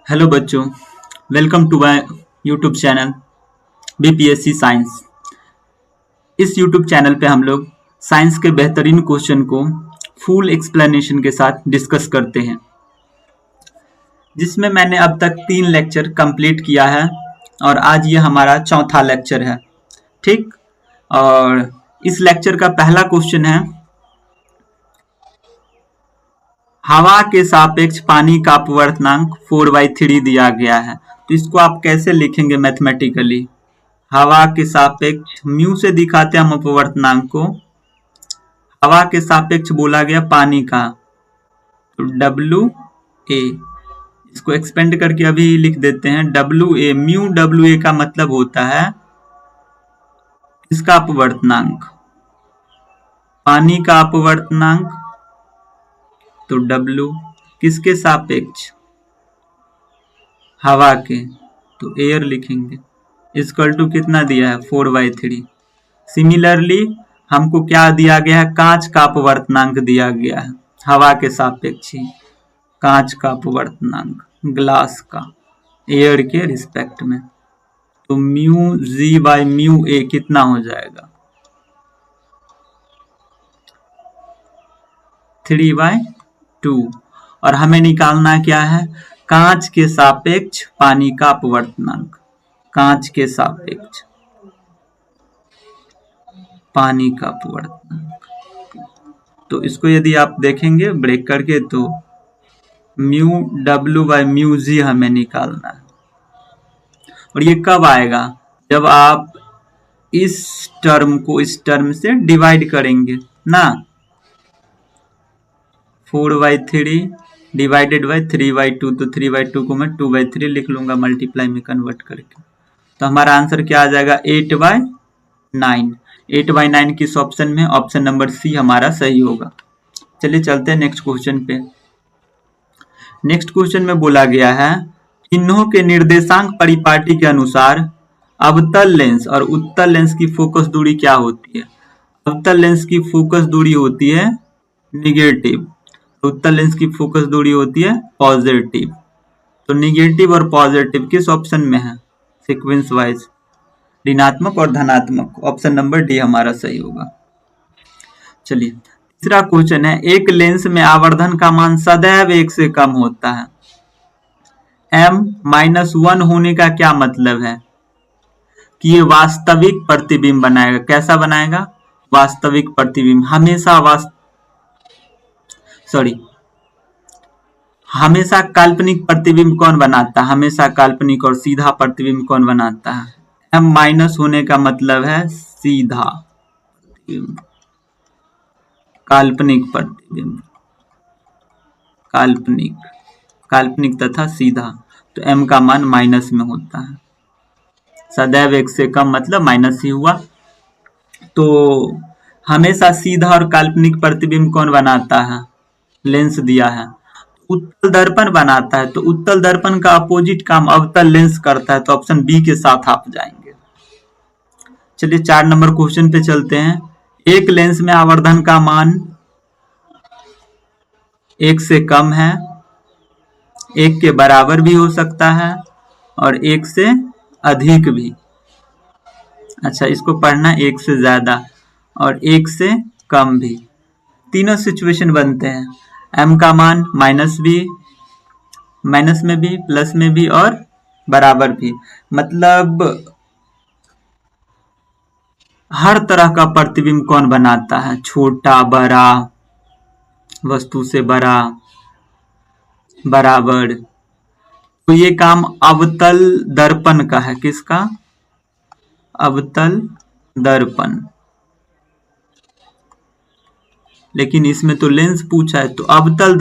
Hello बच्चों, welcome to my YouTube channel BPSC science. इस YouTube channel पे हम लोग साइंस के बेहतरीन क्वेश्चन को फुल एक्सप्लेनेशन के साथ डिस्कस करते हैं, जिसमें मैंने अब तक 3 लेक्चर कंप्लीट किया है और आज ये हमारा चौथा लेक्चर है। ठीक, और इस लेक्चर का पहला क्वेश्चन है, हवा के सापेक्ष पानी का अपवर्तनांक 4/3 दिया गया है। तो इसको आप कैसे लिखेंगे मैथमेटिकली? हवा के सापेक्ष म्यू से दिखाते हैं हम अपवर्तनांक को। हवा के सापेक्ष बोला गया पानी का, तो डब्ल्यू ए, इसको एक्सपेंड करके अभी लिख देते हैं W A. Mu W A का मतलब होता है इसका अपवर्तनांक, पानी का अपवर्तनांक। तो डब्ल्यू किसके सापेक्ष? हवा के, तो एयर लिखेंगे। इक्वल टू कितना दिया है? 4/3। सिमिलरली हमको क्या दिया गया है? कांच का अपवर्तनांक दिया गया है हवा के सापेक्ष ही, कांच का अपवर्तनांक ग्लास का एयर के रिस्पेक्ट में। तो mu G by mu A कितना हो जाएगा? 3/2। और हमें निकालना क्या है? कांच के सापेक्ष पानी का अपवर्तनांक, कांच के सापेक्ष पानी का अपवर्तनांक। तो इसको यदि आप देखेंगे ब्रेक करके, तो mu W by mu G हमें निकालना है। और ये कब आएगा? जब आप इस टर्म को इस टर्म से डिवाइड करेंगे ना। 4/3 डिवाइडेड बाय 3/2, तो 3/2 को मैं 2/3 लिख लूंगा मल्टीप्लाई में कन्वर्ट करके। तो हमारा आंसर क्या आ जाएगा? 8/9। 8/9 किस ऑप्शन में? ऑप्शन नंबर सी हमारा सही होगा। चलिए चलते हैं नेक्स्ट क्वेश्चन पे। नेक्स्ट क्वेश्चन में बोला गया है, चिन्हों के निर्देशांक परिपाटी के अनुसार अवतल लेंस और उत्तल लेंस की फोकस दूरी क्या होती है? अवतल लेंस की फोकस दूरी होती है निगेटिव, उत्तल लेंस की फोकस दूरी होती है पॉजिटिव। तो निगेटिव और पॉजिटिव किस ऑप्शन में है? सीक्वेंस वाइज, ऋणात्मक और धनात्मक। ऑप्शन नंबर डी हमारा सही होगा। चलिए तीसरा क्वेश्चन है, एक लेंस में आवर्धन का मान सदैव 1 से कम होता है। m-1 होने का क्या मतलब है? कि ये वास्तविक प्रतिबिंब बनाएगा। कैसा बनाएगा? वास्तविक प्रतिबिंब। हमेशा काल्पनिक प्रतिबिंब कौन बनाता है? हमेशा काल्पनिक और सीधा प्रतिबिंब कौन बनाता है? m- होने का मतलब है सीधा प्रतिबिंब, काल्पनिक प्रतिबिंब, काल्पनिक तथा सीधा। तो m का मान माइनस में होता है। सदैव 1 से कम मतलब माइनस ही हुआ। तो हमेशा सीधा और काल्पनिक प्रतिबिंब कौन बनाता है? लेंस दिया है। उत्तल दर्पण बनाता है। तो उत्तल दर्पण का अपोजिट काम अवतल लेंस करता है। तो ऑप्शन बी के साथ आप जाएंगे। चलिए 4 नंबर क्वेश्चन पे चलते हैं। एक लेंस में आवर्धन का मान 1 से कम है, 1 के बराबर भी हो सकता है और 1 से अधिक भी। अच्छा, इसको पढ़ना 1 से ज्यादा और 1 से कम भी। तीनों सिचुएशन बनते हैं। m का मान माइनस में भी, प्लस में भी और बराबर भी। मतलब हर तरह का प्रतिबिंब कौन बनाता है? छोटा, बड़ा, वस्तु से बड़ा, बराबर। तो ये काम अवतल दर्पण का है। किसका? अवतल दर्पण। लेकिन इसमें तो लेंस पूछा है, तो अवतल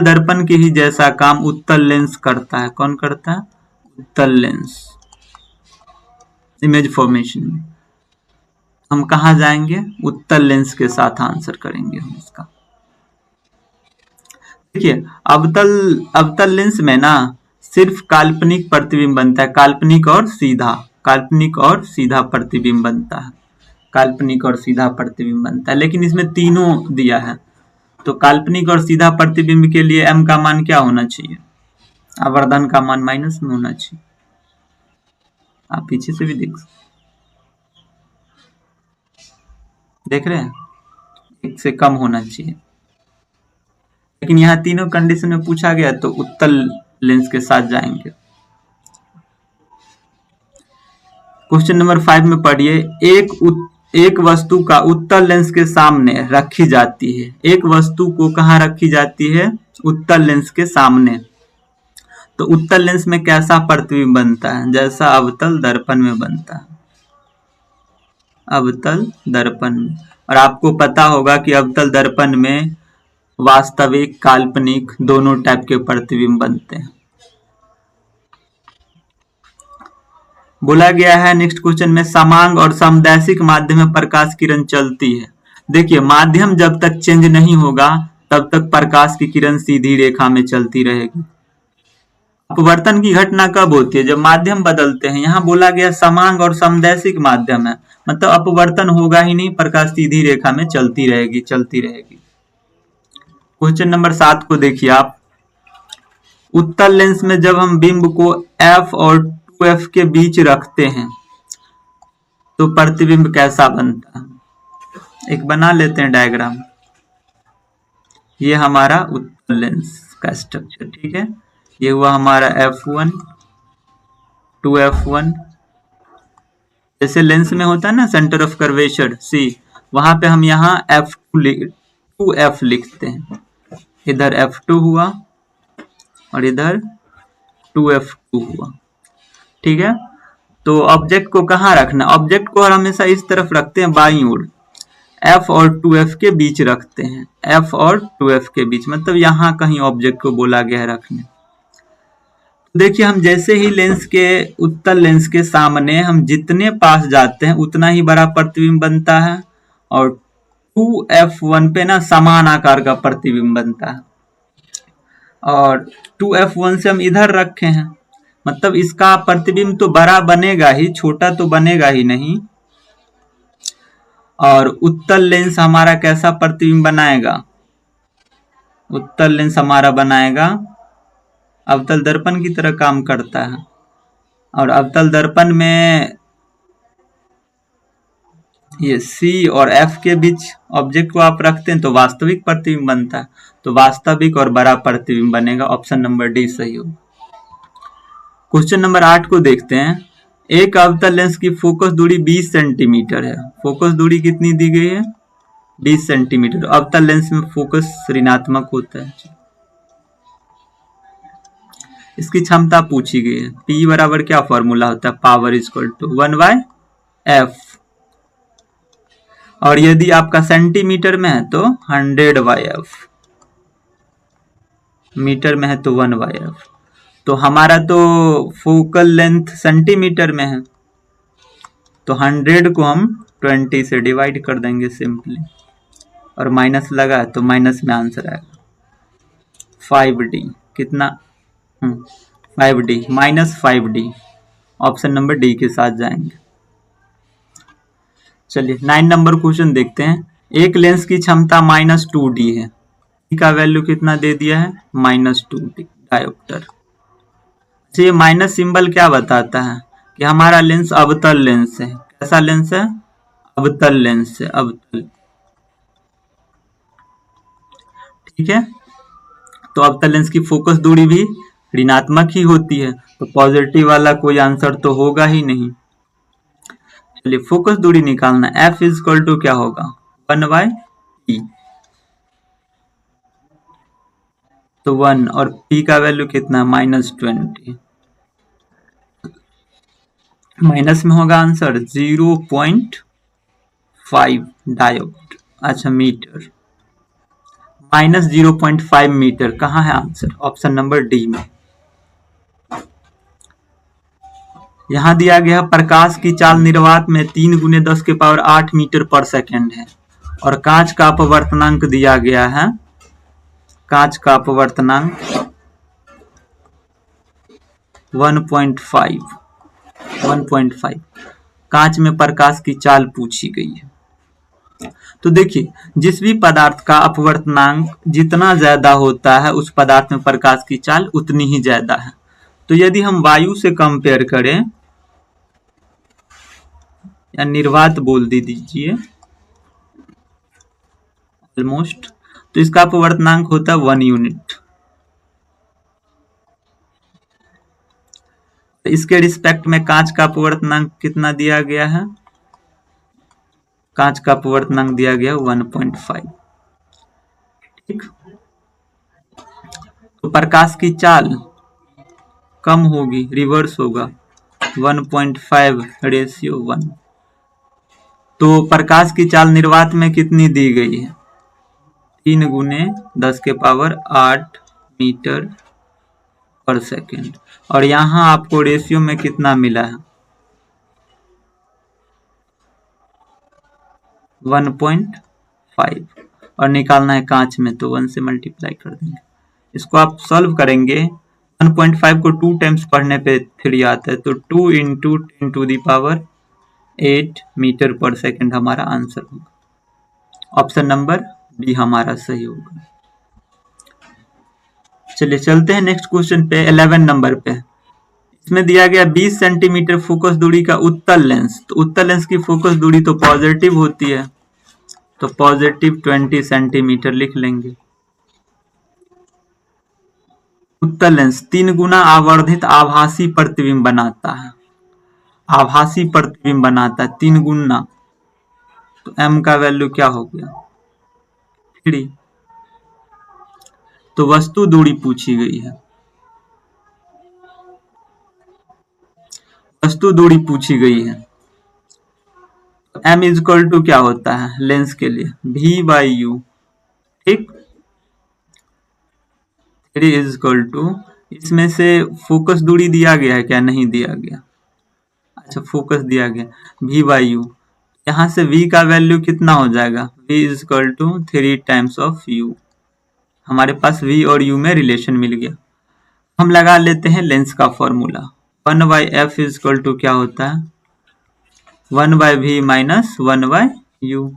दर्पण के ही जैसा काम उत्तल लेंस करता है। कौन करता है? उत्तल लेंस। इमेज फॉर्मेशन में हम कहा जाएंगे? उत्तल लेंस के साथ आंसर करेंगे हम इसका। देखिए अवतल लेंस में ना सिर्फ काल्पनिक प्रतिबिंब बनता है, काल्पनिक और सीधा प्रतिबिंब बनता है, काल्पनिक और सीधा प्रतिबिंब बनता है। लेकिन इसमें तीनों दिया है, तो काल्पनिक और सीधा प्रतिबिंब के लिए m का मान क्या होना चाहिए? आवर्धन का मान माइनस में होना चाहिए। आप पीछे से भी देख रहे हैं, एक से कम होना चाहिए। लेकिन यहाँ तीनों कंडीशन में पूछा गया तो उत्तल लेंस के साथ जाएंगे। क्वेश्चन नंबर 5 में पढ़िए, एक वस्तु का उत्तल लेंस के सामने रखी जाती है। एक वस्तु को कहाँ रखी जाती है? उत्तल लेंस के सामने। तो उत्तल लेंस में कैसा प्रतिबिंब बनता है? जैसा अवतल दर्पण में बनता है, अवतल दर्पण में। और आपको पता होगा कि अवतल दर्पण में वास्तविक काल्पनिक दोनों टाइप के प्रतिबिंब बनते हैं। बोला गया है नेक्स्ट क्वेश्चन में, समांग और समदैशिक माध्यम में प्रकाश किरण चलती है। देखिए, माध्यम जब तक चेंज नहीं होगा तब तक प्रकाश की किरण सीधी रेखा में चलती रहेगी। अपवर्तन की घटना कब होती है? जब माध्यम बदलते हैं। यहाँ बोला गया समांग और समदैशिक माध्यम है, मतलब अपवर्तन होगा ही नहीं, प्रकाश सीधी रेखा में चलती रहेगी, चलती रहेगी। क्वेश्चन नंबर 7 को देखिए आप, उत्तल लेंस में जब हम बिंब को f और 2f के बीच रखते हैं तो प्रतिबिंब कैसा बनता है? एक बना लेते हैं डायग्राम। ये हमारा उत्तल लेंस का स्ट्रक्चर, ठीक है। ये हुआ हमारा f1 2f1। जैसे लेंस में होता है ना सेंटर ऑफ कर्वेचर C, वहां पे हम यहाँ f2f लिखते हैं। इधर f2 हुआ और इधर 2f2 हुआ, ठीक है। तो ऑब्जेक्ट को कहाँ रखना? ऑब्जेक्ट को हमेशा इस तरफ रखते हैं, बाईं ओर। f और 2f के बीच रखते हैं, f और 2f के बीच, मतलब यहाँ कहीं ऑब्जेक्ट को बोला गया है रखने। देखिए, हम जैसे ही लेंस के उत्तल लेंस के सामने हम जितने पास जाते हैं उतना ही बड़ा प्रतिबिंब बनता है, और 2f1 पे ना समान आकार का प्रतिबिंब बनता है। और 2f1 से हम इधर रखे हैं, मतलब इसका प्रतिबिंब तो बड़ा बनेगा ही, छोटा तो बनेगा ही नहीं। और उत्तल लेंस हमारा कैसा प्रतिबिंब बनाएगा? उत्तल लेंस हमारा बनाएगा अवतल दर्पण की तरह काम करता है। और अवतल दर्पण में ये C और F के बीच ऑब्जेक्ट को आप रखते हैं तो वास्तविक प्रतिबिंब बनता है। तो वास्तविक और बड़ा प्रतिबिंब बनेगा। ऑप्शन नंबर डी सही हो। क्वेश्चन नंबर 8 को देखते हैं। एक अवतल लेंस की फोकस दूरी 20 सेंटीमीटर है। फोकस दूरी कितनी दी गई है? 20 सेंटीमीटर। अवतल लेंस में फोकस ऋणात्मक होता है। इसकी क्षमता पूछी गई है। P बराबर क्या फॉर्मूला होता है? Power equal to 1/f। और यदि आपका सेंटीमीटर में है तो 100/f, मीटर में है तो 1/f। तो हमारा तो फोकल लेंथ सेंटीमीटर में है, तो 100 को हम 20 से डिवाइड कर देंगे सिंपली, और माइनस लगा है तो माइनस में आंसर आएगा 5D। कितना? 5D, -5D। Option number D के साथ जाएंगे। चलिए 9 नंबर क्वेश्चन देखते हैं। एक लेंस की क्षमता -2D है, का वैल्यू कितना दे दिया है? -2D dioptre. ये माइनस सिंबल क्या बताता है? कि हमारा लेंस अवतल लेंस है। कैसा लेंस है? अवतल लेंस है, अवतल, ठीक है। तो अवतल लेंस की फोकस दूरी भी ऋणात्मक ही होती है, तो पॉजिटिव वाला कोई आंसर तो होगा ही नहीं। चलिए फोकस दूरी निकालना। F इक्वल टू क्या होगा? 1/P। तो 1 और P का वैल्यू कितना? -20। माइनस में होगा आंसर 0.5 डायोप्टर। अच्छा मीटर, -0.5 मीटर कहाँ है आंसर? ऑप्शन नंबर डी में। यहां दिया गया प्रकाश की चाल निर्वात में 3 × 10⁸ मीटर पर सेकेंड है, और कांच का अपवर्तनांक दिया गया है। कांच का अपवर्तनांक 1.5। कांच में प्रकाश की चाल पूछी गई है। तो देखिए, जिस भी पदार्थ का अपवर्तनांक जितना ज्यादा होता है उस पदार्थ में प्रकाश की चाल उतनी ही ज्यादा है। तो यदि हम वायु से कंपेयर करें या निर्वात बोल दीजिए ऑलमोस्ट, तो इसका अपवर्तनांक होता है 1 यूनिट। तो इसके रिस्पेक्ट में कांच का अपवर्तनांक कितना दिया गया है? कांच का अपवर्तनांक दिया गया 1.5। ठीक, तो प्रकाश की चाल कम होगी, रिवर्स होगा, 1.5 रेशियो 1। तो प्रकाश की चाल निर्वात में कितनी दी गई है? 3 गुने 10⁸ मीटर पर सेकेंड। और यहाँ आपको रेशियो में कितना मिला है? 1.5। और निकालना है कांच में, तो 1 से मल्टीप्लाई कर देंगे। इसको आप सॉल्व करेंगे, 1.5 को 2 टाइम्स पढ़ने पे 3 आता है, तो 2 × 10⁸ मीटर पर सेकेंड हमारा आंसर होगा। ऑप्शन नंबर बी हमारा सही होगा। चलिए चलते हैं नेक्स्ट क्वेश्चन पे, 11 नंबर पे। इसमें दिया गया 20 सेंटीमीटर फोकस दूरी का उत्तल लेंस। तो उत्तल लेंस की फोकस दूरी तो पॉजिटिव होती है, तो पॉजिटिव 20 सेंटीमीटर लिख लेंगे। उत्तल लेंस 3 गुना आवर्धित आभासी प्रतिबिंब बनाता है, आभासी प्रतिबिंब बनाता है 3 गुना। तो m का वैल्यू क्या हो गया? 3। तो वस्तु दूरी पूछी गई है, वस्तु दूरी पूछी गई है। m इजक्वल टू क्या होता है लेंस के लिए? v/u। ठीक, 3 इजक्वल टू, इसमें से फोकस दूरी दिया गया है क्या? नहीं दिया गया। अच्छा, फोकस दिया गया v/u। यहाँ से v का वैल्यू कितना हो जाएगा? v equal to 3 times of u। हमारे पास v और u में रिलेशन मिल गया। हम लगा लेते हैं लेंस का फॉर्मूला। 1/f इजक्वल टू क्या होता है? 1/v minus 1/u।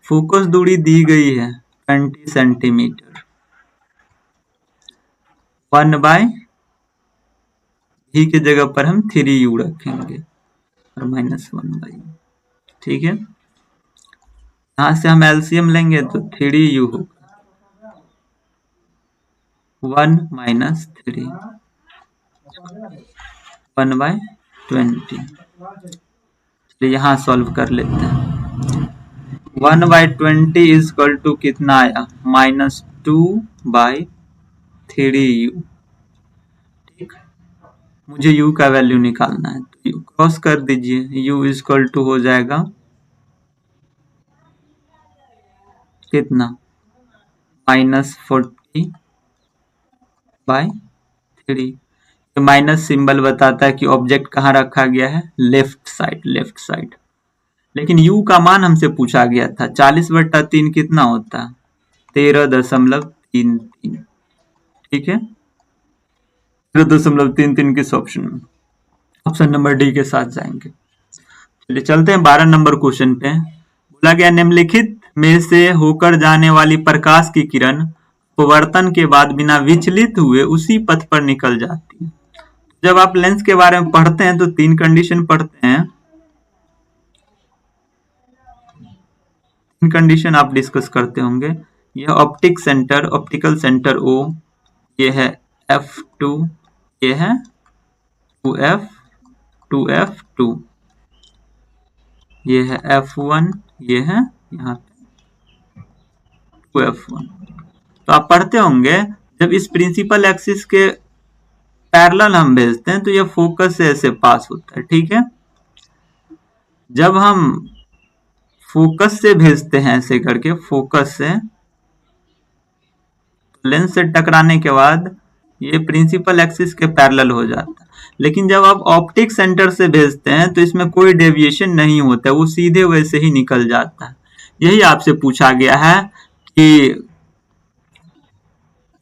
फोकस दूरी दी गई है 20 सेंटीमीटर, 1/v की जगह पर हम 3u रखेंगे और माइनस 1/u। ठीक है, यहां से हम एलसीएम लेंगे तो 3u होगा, 1 माइनस 3, 1/20। चलिए यहाँ सॉल्व कर लेते हैं। 1/20 इजक्वल टू कितना आया? -2/3u। ठीक, मुझे u का वैल्यू निकालना है, तो u क्रॉस कर दीजिए, u इजक्वल टू हो जाएगा कितना? -40/3। माइनस सिंबल बताता है कि ऑब्जेक्ट कहाँ रखा गया है? Left side, left side. लेकिन u का मान हमसे पूछा गया था, 40/3 कितना होता है? 13.33। ठीक है, 13.33 किस ऑप्शन में? ऑप्शन नंबर डी के साथ जाएंगे। चलिए चलते हैं 12 नंबर क्वेश्चन पे। बोला गया निम्नलिखित में से होकर जाने वाली प्रकाश की किरण अपवर्तन के बाद बिना विचलित हुए उसी पथ पर निकल जाती है। जब आप लेंस के बारे में पढ़ते हैं तो 3 कंडीशन पढ़ते हैं, 3 कंडीशन आप डिस्कस करते होंगे। यह optic centre, optical centre O, ये है F2, ये है 2F, 2F2, ये है F1, ये है यहाँ पे 2F1। तो आप पढ़ते होंगे जब इस प्रिंसिपल एक्सिस के पैरेलल हम भेजते हैं तो यह फोकस से ऐसे पास होता है। ठीक है, जब हम फोकस से भेजते हैं ऐसे करके, फोकस से लेंस से टकराने के बाद ये प्रिंसिपल एक्सिस के पैरेलल हो जाता है। लेकिन जब आप ऑप्टिक सेंटर से भेजते हैं तो इसमें कोई डेविएशन नहीं होता है, वो सीधे वैसे ही निकल जाता है। यही आपसे पूछा गया है कि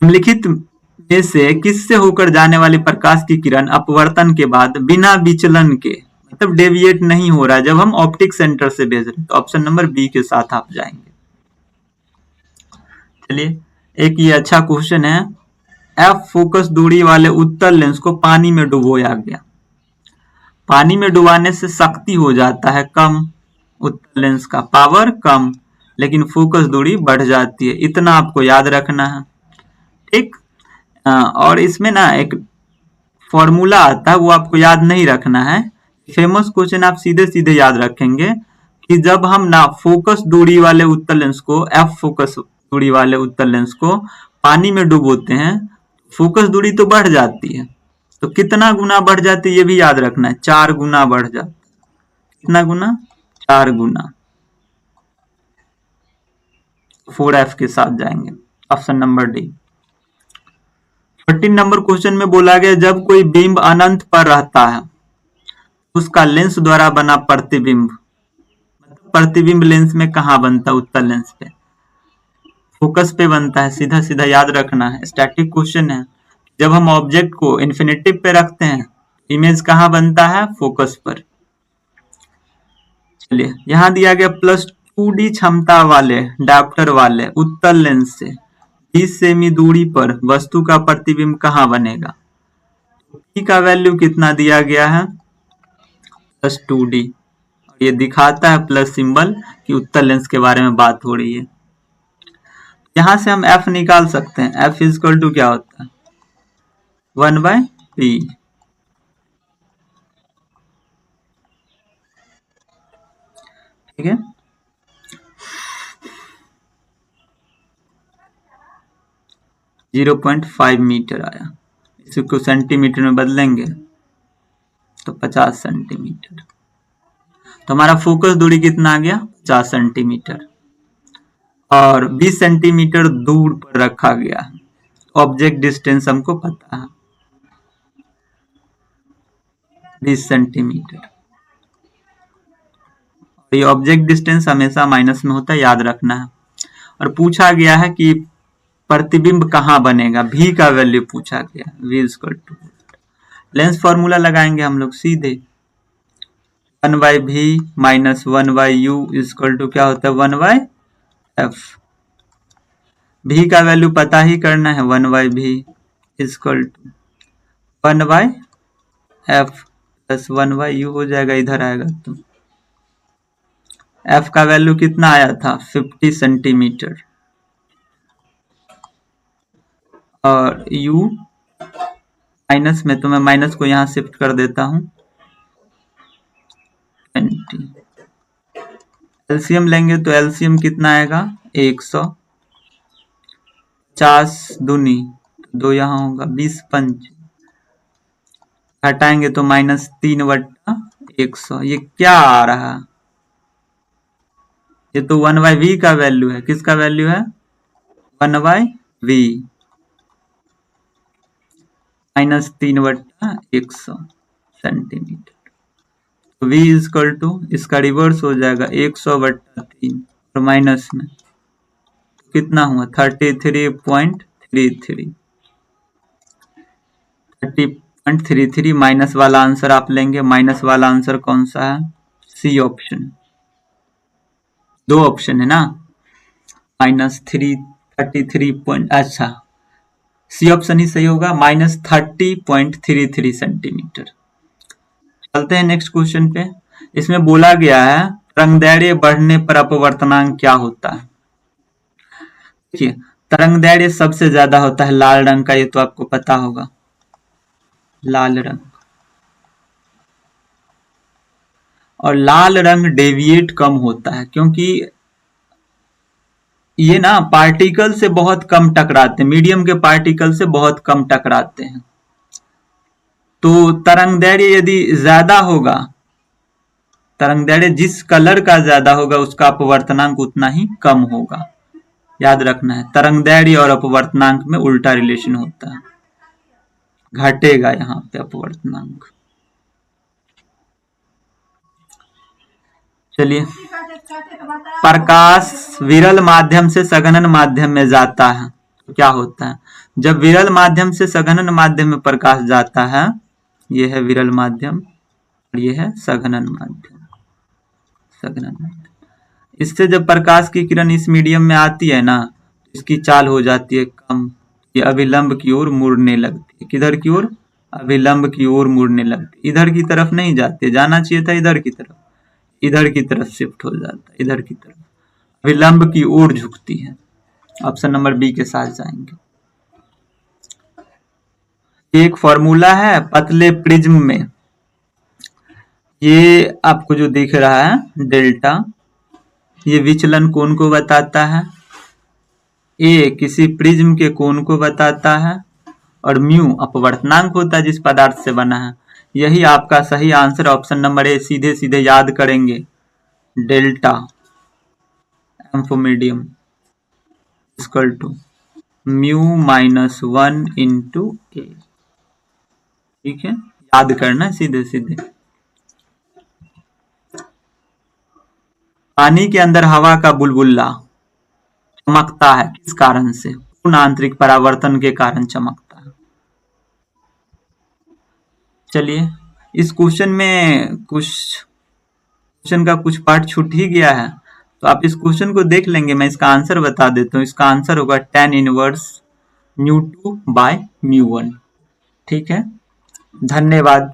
निम्नलिखित में से किससे होकर जाने वाली प्रकाश की किरण अपवर्तन के बाद बिना विचलन के, मतलब डेविएट नहीं हो रहा है जब हम ऑप्टिक सेंटर से भेज रहे हैं। तो ऑप्शन नंबर बी के साथ आप जाएंगे। चलिए एक ये अच्छा क्वेश्चन है, एफ फोकस दूरी वाले उत्तल लेंस को पानी में डुबोया गया। पानी में डुबाने से शक्ति हो जाता है कम, उत्तल लेंस का पावर कम, लेकिन फोकस दूरी बढ़ जाती है। इतना आपको याद रखना है, ठीक। और इसमें ना एक फॉर्मूला आता है, वो आपको याद नहीं रखना है। फेमस क्वेश्चन आप सीधे सीधे याद रखेंगे कि जब हम ना फोकस दूरी वाले उत्तल लेंस को, एफ फोकस दूरी वाले उत्तल लेंस को पानी में डुबोते हैं, फोकस दूरी तो बढ़ जाती है। तो कितना गुना बढ़ जाती है ये भी याद रखना है, 4 गुना बढ़ जाती है। कितना गुना? 4 गुना। 4F के साथ जाएंगे, option number D. 13 number question में बोला गया जब कोई बिंब अनंत पर रहता है उसका लेंस द्वारा बना प्रतिबिंब, प्रतिबिंब लेंस में कहां बनता है? उत्तल लेंस पे, फोकस पे बनता है। सीधा सीधा याद रखना है, स्टैटिक क्वेश्चन है। जब हम ऑब्जेक्ट को इन्फिनिटिव पे रखते हैं इमेज कहां बनता है? फोकस पर। चलिए यहां दिया गया +2D क्षमता वाले डायोप्टर वाले उत्तल लेंस से 20 सेमी दूरी पर वस्तु का प्रतिबिंब कहां बनेगा? P का वैल्यू कितना दिया गया है? +2D। ये दिखाता है प्लस सिंबल कि उत्तल लेंस के बारे में बात हो रही है। यहां से हम F निकाल सकते हैं। F इक्वल टू क्या होता है? 1/P। ठीक है, .5 मीटर आया। इसको सेंटीमीटर में बदलेंगे तो 50 सेंटीमीटर। तो हमारा फोकस दूरी कितना आ गया? 50 सेंटीमीटर, और 20 सेंटीमीटर दूर पर रखा गया। ऑब्जेक्ट डिस्टेंस हमको पता है 20 सेंटीमीटर। ये ऑब्जेक्ट डिस्टेंस हमेशा माइनस में होता है, याद रखना है। और पूछा गया है कि प्रतिबिंब कहां बनेगा, V का वैल्यू पूछा गया, V equal to, lens formula लगाएंगे हम लोग सीधे, 1/V minus 1/U equal to क्या होता है? 1/F। V का वैल्यू पता ही करना है, 1/V equal to 1/F plus 1/U हो जाएगा, इधर आएगा तो F का वैल्यू कितना आया था? 50 सेंटीमीटर, और U माइनस में, तो मैं माइनस को यहां शिफ्ट कर देता हूं 20। एलसीएम लेंगे तो एलसीएम कितना आएगा? 100, 50 दूनी 2 यहाँ होगा, 20 पंच, हटाएंगे तो -3/100। ये क्या आ रहा है? ये तो 1/V का वैल्यू है। किसका वैल्यू है? 1/V minus 3/100 centimetre. तो V इक्वल टू, इसका रिवर्स हो जाएगा 100/3, और माइनस में कितना हुआ? 33.33। 30.33 माइनस वाला आंसर आप लेंगे। माइनस वाला आंसर कौन सा है? C option. 2 ऑप्शन है ना, -33 अच्छा, सी ऑप्शन ही सही होगा, -30.33 सेंटीमीटर। चलते हैं नेक्स्ट क्वेश्चन पे। इसमें बोला गया है तरंगदैर्घ्य बढ़ने पर अपवर्तनांक क्या होता है? देखिए तरंगदैर्घ्य सबसे ज्यादा होता है लाल रंग का, ये तो आपको पता होगा, लाल रंग। और लाल रंग डेविएट कम होता है क्योंकि ये ना पार्टिकल से बहुत कम टकराते हैं, मीडियम के पार्टिकल से बहुत कम टकराते हैं। तो तरंगदैर्घ्य यदि ज्यादा होगा, तरंगदैर्घ्य जिस कलर का ज्यादा होगा उसका अपवर्तनांक उतना ही कम होगा। याद रखना है, तरंगदैर्घ्य और अपवर्तनांक में उल्टा रिलेशन होता है, घटेगा यहाँ पे अपवर्तनांक। चलिए, प्रकाश विरल माध्यम से सघनन माध्यम में जाता है तो क्या होता है? जब विरल माध्यम से सघनन माध्यम में प्रकाश जाता है, यह है विरल माध्यम, और ये है सघनन माध्यम। सघनन माध्यम, इससे जब प्रकाश की किरण इस मीडियम में आती है ना, इसकी चाल हो जाती है कम, ये अभिलंब की ओर मुड़ने लगती है। किधर की ओर? अभिलंब की ओर मुड़ने लगती है। इधर की तरफ नहीं जाती, जाना चाहिए था इधर की तरफ, इधर की तरफ शिफ्ट हो जाता है, इधर की तरफ अभिलंब की ओर झुकती है। ऑप्शन नंबर बी के साथ जाएंगे। एक फॉर्मूला है पतले प्रिज्म में, ये आपको जो दिख रहा है डेल्टा, ये विचलन कोण को बताता है, ए किसी प्रिज्म के कोण को बताता है, और म्यू अपवर्तनांक होता है जिस पदार्थ से बना है। यही आपका सही आंसर ऑप्शन नंबर ए। सीधे सीधे याद करेंगे, delta m for medium equal to mu minus 1 into A. ठीक है, याद करना सीधे सीधे। पानी के अंदर हवा का बुलबुला चमकता है किस कारण से? पूर्ण आंतरिक परावर्तन के कारण चमकता है। चलिए, इस क्वेश्चन में क्वेश्चन का कुछ पार्ट छूट ही गया है, तो आप इस क्वेश्चन को देख लेंगे। मैं इसका आंसर बता देता हूँ। इसका आंसर होगा tan इनवर्स μ2 बाय μ1। ठीक है, धन्यवाद।